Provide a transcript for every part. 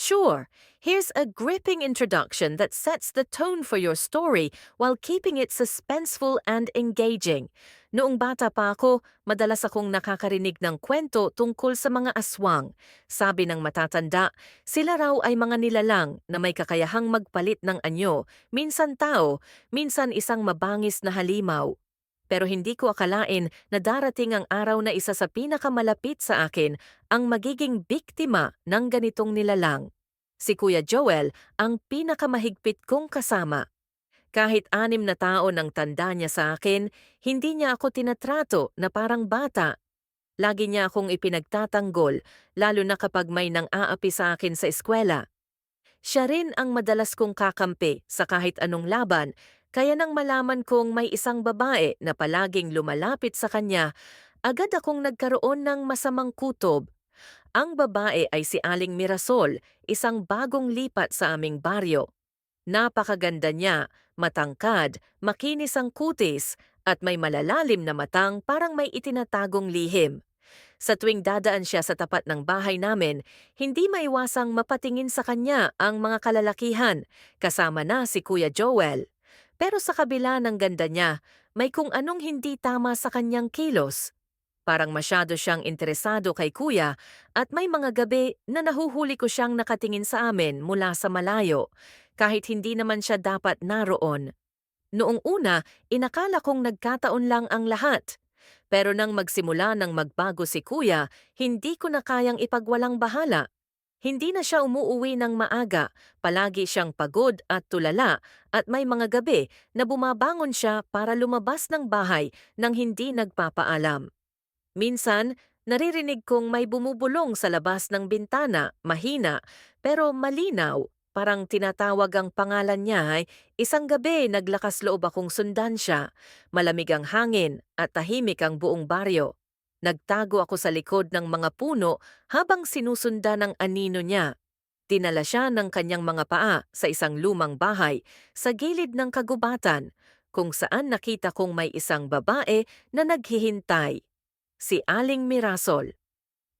Sure, here's a gripping introduction that sets the tone for your story while keeping it suspenseful and engaging. Noong bata pa ako, madalas akong nakakarinig ng kwento tungkol sa mga aswang. Sabi ng matatanda, sila raw ay mga nilalang na may kakayahang magpalit ng anyo, minsan tao, minsan isang mabangis na halimaw. Pero hindi ko akalain na darating ang araw na isa sa pinakamalapit sa akin ang magiging biktima ng ganitong nilalang. Si Kuya Joel ang pinakamahigpit kong kasama. Kahit 6 na taon ang tanda niya sa akin, hindi niya ako tinatrato na parang bata. Lagi niya akong ipinagtatanggol, lalo na kapag may nang-aapi sa akin sa eskwela. Siya rin ang madalas kong kakampi sa kahit anong laban, kaya nang malaman kong may isang babae na palaging lumalapit sa kanya, agad akong nagkaroon ng masamang kutob. Ang babae ay si Aling Mirasol, isang bagong lipat sa aming baryo. Napakaganda niya, matangkad, makinis ang kutis, at may malalalim na matang parang may itinatagong lihim. Sa tuwing dadaan siya sa tapat ng bahay namin, hindi maiwasang mapatingin sa kanya ang mga kalalakihan, kasama na si Kuya Joel. Pero sa kabila ng ganda niya, may kung anong hindi tama sa kanyang kilos. Parang masyado siyang interesado kay Kuya at may mga gabi na nahuhuli ko siyang nakatingin sa amin mula sa malayo, kahit hindi naman siya dapat naroon. Noong una, inakala kong nagkataon lang ang lahat. Pero nang magsimula ng magbago si Kuya, hindi ko na kayang ipagwalang bahala. Hindi na siya umuuwi ng maaga, palagi siyang pagod at tulala at may mga gabi na bumabangon siya para lumabas ng bahay nang hindi nagpapaalam. Minsan, naririnig kong may bumubulong sa labas ng bintana, mahina, pero malinaw. Parang tinatawag ang pangalan niya ay isang gabi naglakas loob akong sundan siya. Malamig ang hangin at tahimik ang buong baryo. Nagtago ako sa likod ng mga puno habang sinusundan ng anino niya. Dinala siya ng kanyang mga paa sa isang lumang bahay sa gilid ng kagubatan, kung saan nakita kong may isang babae na naghihintay. Si Aling Mirasol.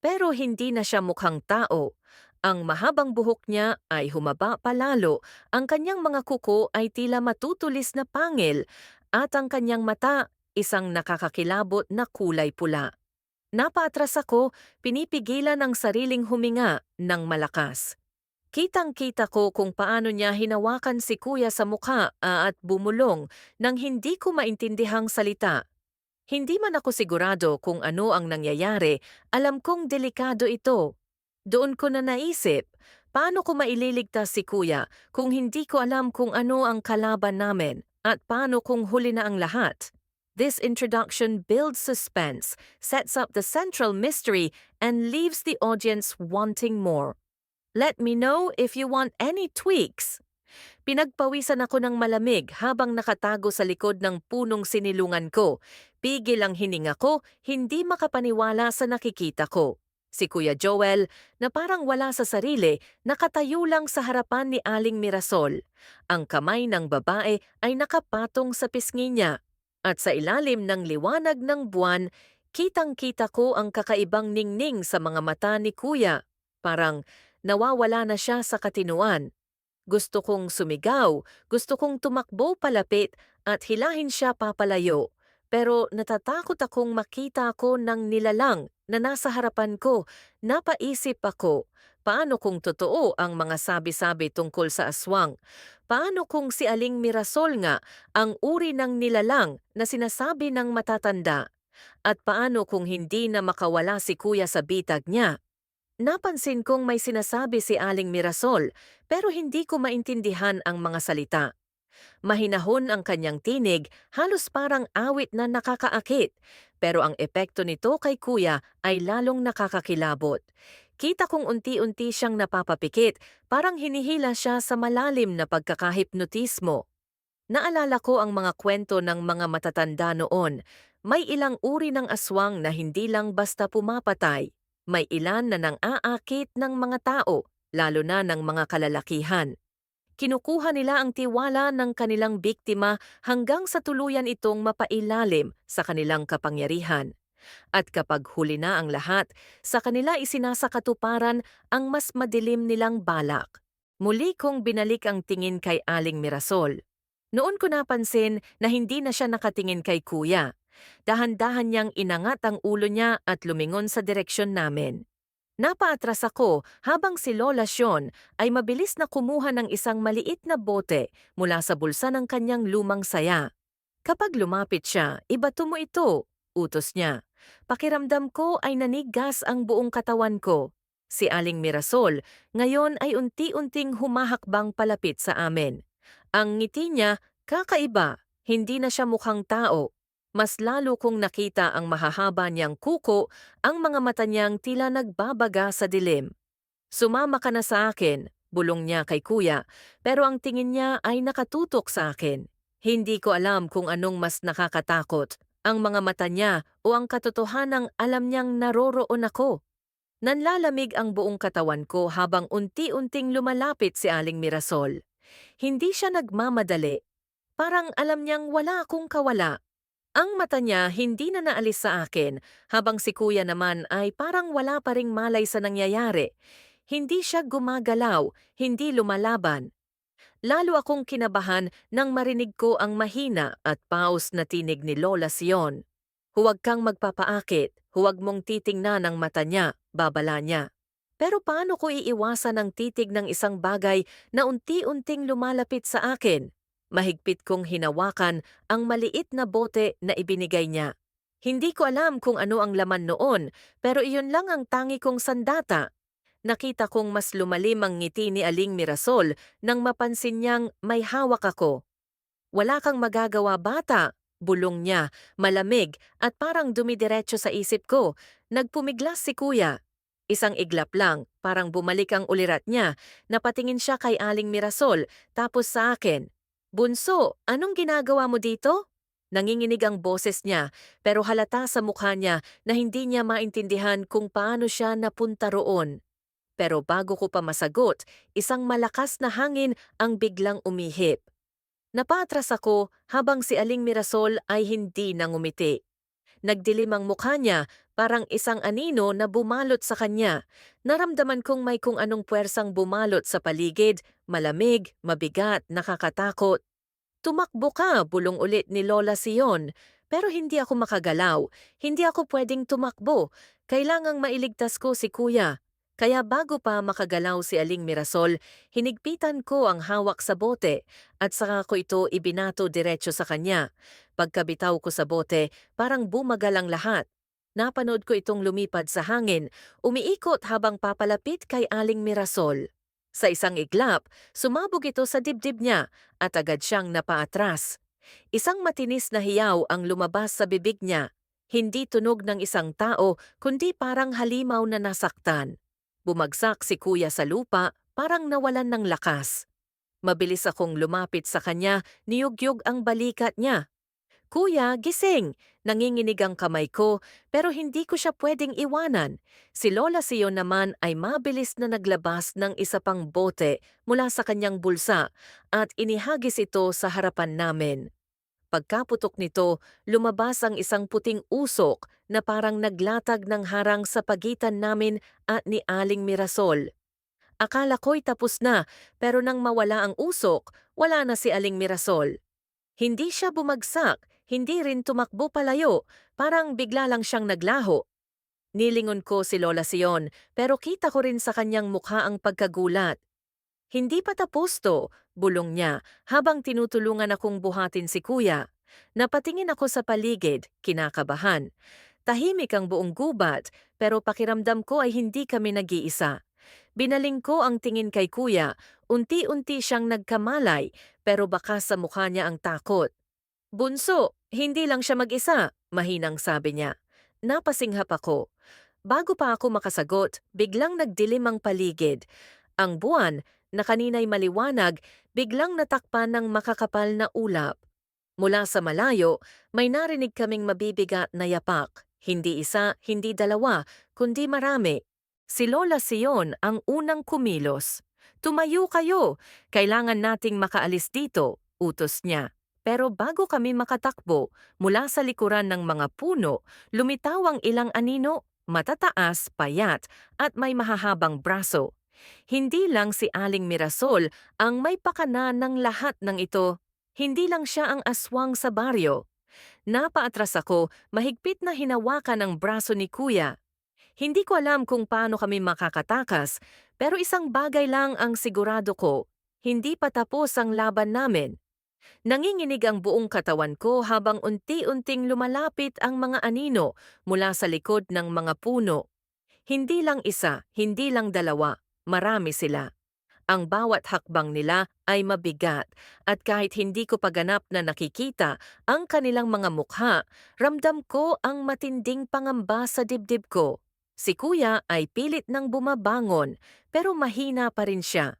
Pero hindi na siya mukhang tao. Ang mahabang buhok niya ay humaba palalo, ang kanyang mga kuko ay tila matutulis na pangil, at ang kanyang mata isang nakakakilabot na kulay pula. Napaatras ako, pinipigilan ang sariling huminga ng malakas. Kitang-kita ko kung paano niya hinawakan si Kuya sa mukha at bumulong nang hindi ko maintindihang salita. Hindi man ako sigurado kung ano ang nangyayari, alam kong delikado ito. Doon ko na naisip, paano ko maililigtas si Kuya kung hindi ko alam kung ano ang kalaban namin at paano kung huli na ang lahat? This introduction builds suspense, sets up the central mystery, and leaves the audience wanting more. Let me know if you want any tweaks. Pinagpawisan ako ng malamig habang nakatago sa likod ng punong sinilungan ko. Pigil ang hininga ko, hindi makapaniwala sa nakikita ko. Si Kuya Joel, na parang wala sa sarili, nakatayo lang sa harapan ni Aling Mirasol. Ang kamay ng babae ay nakapatong sa pisngi niya. At sa ilalim ng liwanag ng buwan, kitang-kita ko ang kakaibang ningning sa mga mata ni Kuya. Parang nawawala na siya sa katinuan. Gusto kong sumigaw, gusto kong tumakbo palapit at hilahin siya papalayo. Pero natatakot akong makita ako ng nilalang na nasa harapan ko. Napaisip ako, paano kung totoo ang mga sabi-sabi tungkol sa aswang? Paano kung si Aling Mirasol nga ang uri ng nilalang na sinasabi ng matatanda? At paano kung hindi na makawala si Kuya sa bitag niya? Napansin kong may sinasabi si Aling Mirasol, pero hindi ko maintindihan ang mga salita. Mahinahon ang kanyang tinig, halos parang awit na nakakaakit, pero ang epekto nito kay Kuya ay lalong nakakakilabot. Kita kong unti-unti siyang napapapikit, parang hinihila siya sa malalim na pagkakahipnotismo. Naalala ko ang mga kwento ng mga matatanda noon. May ilang uri ng aswang na hindi lang basta pumapatay. May ilan na nang-aakit ng mga tao, lalo na ng mga kalalakihan. Kinukuha nila ang tiwala ng kanilang biktima hanggang sa tuluyan itong mapailalim sa kanilang kapangyarihan. At kapag huli na ang lahat, sa kanila isinasakatuparan ang mas madilim nilang balak. Muli kong binalik ang tingin kay Aling Mirasol. Noon ko napansin na hindi na siya nakatingin kay kuya. Dahan-dahan niyang inangat ang ulo niya at lumingon sa direksyon namin. Napaatras ako habang si Lola Sion ay mabilis na kumuha ng isang maliit na bote mula sa bulsa ng kanyang lumang saya. Kapag lumapit siya, ibato mo ito, utos niya. Pakiramdam ko ay nanigas ang buong katawan ko. Si Aling Mirasol ngayon ay unti-unting humahakbang palapit sa amin. Ang ngiti niya, kakaiba, hindi na siya mukhang tao. Mas lalo kong nakita ang mahahaba niyang kuko, ang mga mata niyang tila nagbabaga sa dilim. Sumama ka na sa akin, bulong niya kay kuya, pero ang tingin niya ay nakatutok sa akin. Hindi ko alam kung anong mas nakakatakot, ang mga mata niya o ang katotohanang alam niyang naroroon ako. Nanlalamig ang buong katawan ko habang unti-unting lumalapit si Aling Mirasol. Hindi siya nagmamadali. Parang alam niyang wala akong kawala. Ang mata niya hindi na naalis sa akin, habang si kuya naman ay parang wala pa ring malay sa nangyayari. Hindi siya gumagalaw, hindi lumalaban. Lalo akong kinabahan nang marinig ko ang mahina at paus na tinig ni Lola Sion. Huwag kang magpapaakit, huwag mong titingnan ang mata niya, babala niya. Pero paano ko iiwasan ang titig ng isang bagay na unti-unting lumalapit sa akin? Mahigpit kong hinawakan ang maliit na bote na ibinigay niya. Hindi ko alam kung ano ang laman noon, pero iyon lang ang tangi kong sandata. Nakita kong mas lumalim ang ngiti ni Aling Mirasol nang mapansin niyang may hawak ako. Wala kang magagawa, bata, bulong niya, malamig at parang dumidiretso sa isip ko. Nagpumiglas si kuya. Isang iglap lang, parang bumalik ang ulirat niya. Napatingin siya kay Aling Mirasol, tapos sa akin. Bunso, anong ginagawa mo dito? Nanginginig ang boses niya, pero halata sa mukha niya na hindi niya maintindihan kung paano siya napunta roon. Pero bago ko pa masagot, isang malakas na hangin ang biglang umihip. Napatras ako habang si Aling Mirasol ay hindi nangumiti. Nagdilim ang mukha niya, parang isang anino na bumalot sa kanya. Naramdaman kong may kung anong puwersang bumalot sa paligid, malamig, mabigat, nakakatakot. Tumakbo ka, bulong ulit ni Lola Sion. Pero hindi ako makagalaw, hindi ako pwedeng tumakbo. Kailangang mailigtas ko si kuya. Kaya bago pa makagalaw si Aling Mirasol, hinigpitan ko ang hawak sa bote at saka ko ito ibinato diretso sa kanya. Pagkabitaw ko sa bote, parang bumagal ang lahat. Napanood ko itong lumipad sa hangin, umiikot habang papalapit kay Aling Mirasol. Sa isang iglap, sumabog ito sa dibdib niya at agad siyang napaatras. Isang matinis na hiyaw ang lumabas sa bibig niya. Hindi tunog ng isang tao, kundi parang halimaw na nasaktan. Bumagsak si kuya sa lupa, parang nawalan ng lakas. Mabilis akong lumapit sa kanya, niyugyug ang balikat niya. Kuya, gising! Nanginginig ang kamay ko, pero hindi ko siya pwedeng iwanan. Si Lola Sion naman ay mabilis na naglabas ng isa pang bote mula sa kanyang bulsa at inihagis ito sa harapan namin. Pagkaputok nito, lumabas ang isang puting usok na parang naglatag ng harang sa pagitan namin at ni Aling Mirasol. Akala ko'y tapos na, pero nang mawala ang usok, wala na si Aling Mirasol. Hindi siya bumagsak, hindi rin tumakbo palayo, parang bigla lang siyang naglaho. Nilingon ko si Lola Sion, pero kita ko rin sa kanyang mukha ang pagkagulat. Hindi pa tapos to, bulong niya, habang tinutulungan akong buhatin si kuya. Napatingin ako sa paligid, kinakabahan. Tahimik ang buong gubat, pero pakiramdam ko ay hindi kami nag-iisa. Binaling ko ang tingin kay kuya, unti-unti siyang nagkamalay, pero baka sa mukha niya ang takot. Bunso, hindi lang siya mag-isa, mahinang sabi niya. Napasinghap ako. Bago pa ako makasagot, biglang nagdilim ang paligid. Ang buwan, na kanina'y maliwanag, biglang natakpan ng makakapal na ulap. Mula sa malayo, may narinig kaming mabibigat na yapak. Hindi isa, hindi dalawa, kundi marami. Si Lola Sion ang unang kumilos. Tumayo kayo, kailangan nating makaalis dito, utos niya. Pero bago kami makatakbo, mula sa likuran ng mga puno, lumitaw ang ilang anino, matataas, payat, at may mahahabang braso. Hindi lang si Aling Mirasol ang may pakana ng lahat ng ito. Hindi lang siya ang aswang sa baryo. Napaatras ako, mahigpit na hinawakan ang braso ni Kuya. Hindi ko alam kung paano kami makakatakas, pero isang bagay lang ang sigurado ko. Hindi pa tapos ang laban namin. Nanginginig ang buong katawan ko habang unti-unting lumalapit ang mga anino mula sa likod ng mga puno. Hindi lang isa, hindi lang dalawa, marami sila. Ang bawat hakbang nila ay mabigat at kahit hindi ko paganap na nakikita ang kanilang mga mukha, ramdam ko ang matinding pangamba sa dibdib ko. Si Kuya ay pilit nang bumabangon pero mahina pa rin siya.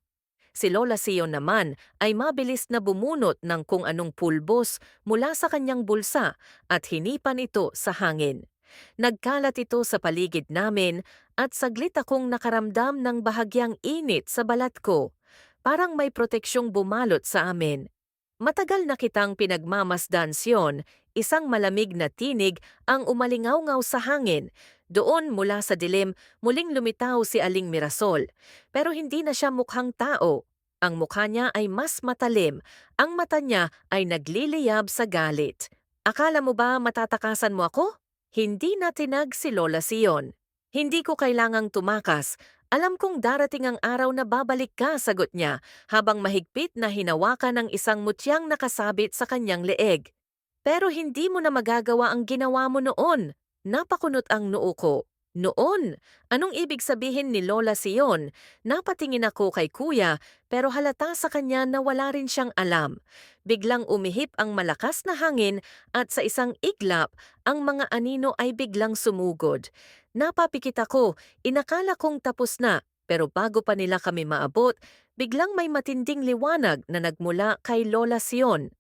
Si Lola Sion naman ay mabilis na bumunot ng kung anong pulbos mula sa kanyang bulsa at hinipan ito sa hangin. Nagkalat ito sa paligid namin at saglit akong nakaramdam ng bahagyang init sa balat ko. Parang may proteksyong bumalot sa amin. Matagal na kitang pinagmamasdan, Sion, isang malamig na tinig ang umalingaw-ngaw sa hangin. Doon mula sa dilim, muling lumitaw si Aling Mirasol. Pero hindi na siya mukhang tao. Ang mukha niya ay mas matalim. Ang mata niya ay nagliliyab sa galit. Akala mo ba matatakasan mo ako? Hindi na tinag si Lola Sion. Hindi ko kailangang tumakas. Alam kong darating ang araw na babalik ka, sagot niya, habang mahigpit na hinawakan ng isang mutyang nakasabit sa kanyang leeg. Pero hindi mo na magagawa ang ginawa mo noon. Napakunot ang noo ko. Noon? Anong ibig sabihin ni Lola Sion? Napatingin ako kay Kuya pero halata sa kanya na wala rin siyang alam. Biglang umihip ang malakas na hangin at sa isang iglap, ang mga anino ay biglang sumugod. Napapikit ako, inakala kong tapos na, pero bago pa nila kami maabot, biglang may matinding liwanag na nagmula kay Lola Sion.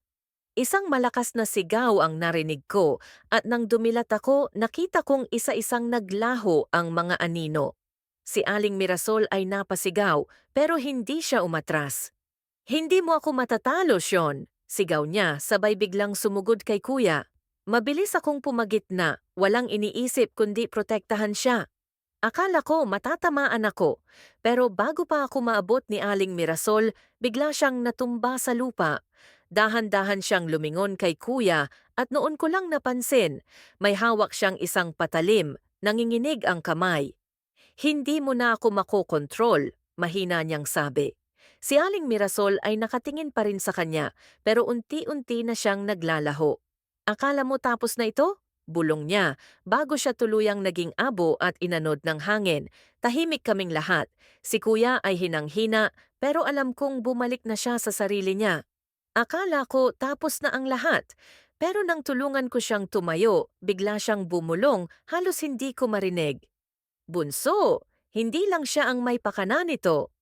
Isang malakas na sigaw ang narinig ko at nang dumilat ako, nakita kong isa-isang naglaho ang mga anino. Si Aling Mirasol ay napasigaw pero hindi siya umatras. "Hindi mo ako matatalo, Sean," sigaw niya sabay biglang sumugod kay Kuya. Mabilis akong pumagitna, walang iniisip kundi protektahan siya. Akala ko matatamaan ako, pero bago pa ako maabot ni Aling Mirasol, bigla siyang natumba sa lupa. Dahan-dahan siyang lumingon kay Kuya at noon ko lang napansin, may hawak siyang isang patalim, nanginginig ang kamay. "Hindi mo na ako makokontrol," mahina niyang sabi. Si Aling Mirasol ay nakatingin pa rin sa kanya, pero unti-unti na siyang naglalaho. "Akala mo tapos na ito?" Bulong niya, bago siya tuluyang naging abo at inanod ng hangin. Tahimik kaming lahat. Si Kuya ay hinang-hina, pero alam kong bumalik na siya sa sarili niya. Akala ko tapos na ang lahat, pero nang tulungan ko siyang tumayo, bigla siyang bumulong, halos hindi ko marinig. "Bunso, hindi lang siya ang may pakana nito."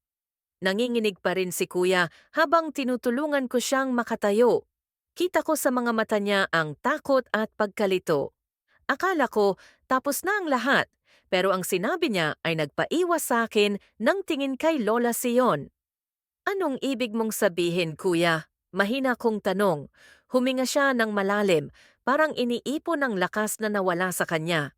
Nanginginig pa rin si Kuya habang tinutulungan ko siyang makatayo. Kita ko sa mga mata niya ang takot at pagkalito. Akala ko tapos na ang lahat, pero ang sinabi niya ay nagpaiwas sa akin ng tingin kay Lola Sion. "Anong ibig mong sabihin, Kuya?" Mahina kong tanong. Huminga siya ng malalim, parang iniipon ng lakas na nawala sa kanya.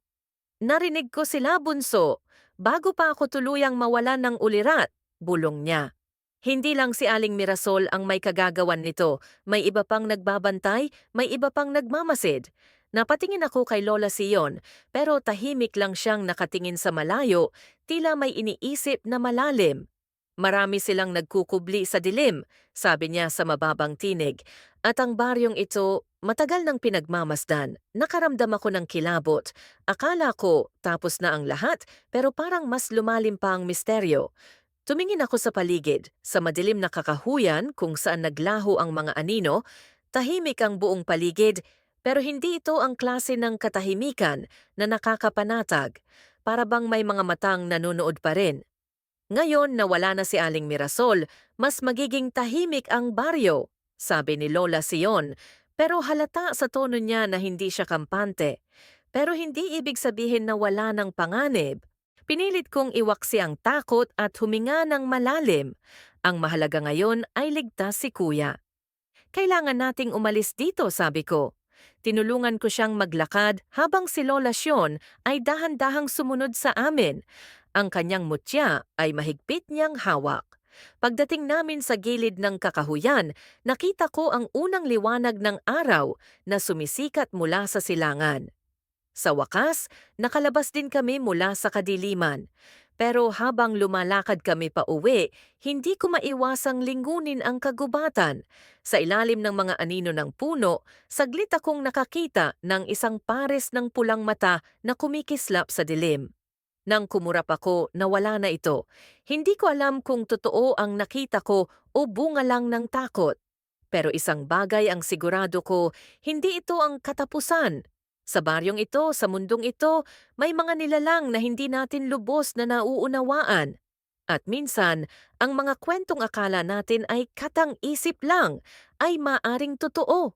"Narinig ko sila, Bunso. Bago pa ako tuluyang mawalan ng ulirat," bulong niya. Hindi lang si Aling Mirasol ang may kagagawan nito. May iba pang nagbabantay, may iba pang nagmamasid. Napatingin ako kay Lola Sion, pero tahimik lang siyang nakatingin sa malayo, tila may iniisip na malalim. "Marami silang nagkukubli sa dilim," sabi niya sa mababang tinig. "At ang baryong ito, matagal nang pinagmamasdan. Nakaramdam ako ng kilabot. Akala ko tapos na ang lahat, pero parang mas lumalim pa ang misteryo." Tumingin ako sa paligid, sa madilim na kakahuyan kung saan naglaho ang mga anino. Tahimik ang buong paligid, pero hindi ito ang klase ng katahimikan na nakakapanatag. Para bang may mga matang nanonood pa rin. "Ngayon na wala na si Aling Mirasol, mas magiging tahimik ang baryo," sabi ni Lola Sion, pero halata sa tono niya na hindi siya kampante. Pero hindi ibig sabihin na wala ng panganib. Pinilit kong iwaksi ang takot at huminga ng malalim. Ang mahalaga ngayon ay ligtas si Kuya. Kailangan nating umalis dito, sabi ko. Tinulungan ko siyang maglakad habang si Lola Sion ay dahan-dahang sumunod sa amin. Ang kanyang mutya ay mahigpit niyang hawak. Pagdating namin sa gilid ng kakahuyan, nakita ko ang unang liwanag ng araw na sumisikat mula sa silangan. Sa wakas, nakalabas din kami mula sa kadiliman. Pero habang lumalakad kami pa uwi, hindi ko maiwasang lingunin ang kagubatan. Sa ilalim ng mga anino ng puno, saglit akong nakakita ng isang pares ng pulang mata na kumikislap sa dilim. Nang kumurap ako, nawala na ito. Hindi ko alam kung totoo ang nakita ko o bunga lang ng takot. Pero isang bagay ang sigurado ko, hindi ito ang katapusan. Sa baryong ito, sa mundong ito, may mga nilalang na hindi natin lubos na nauunawaan. At minsan, ang mga kwentong akala natin ay katang-isip lang ay maaring totoo.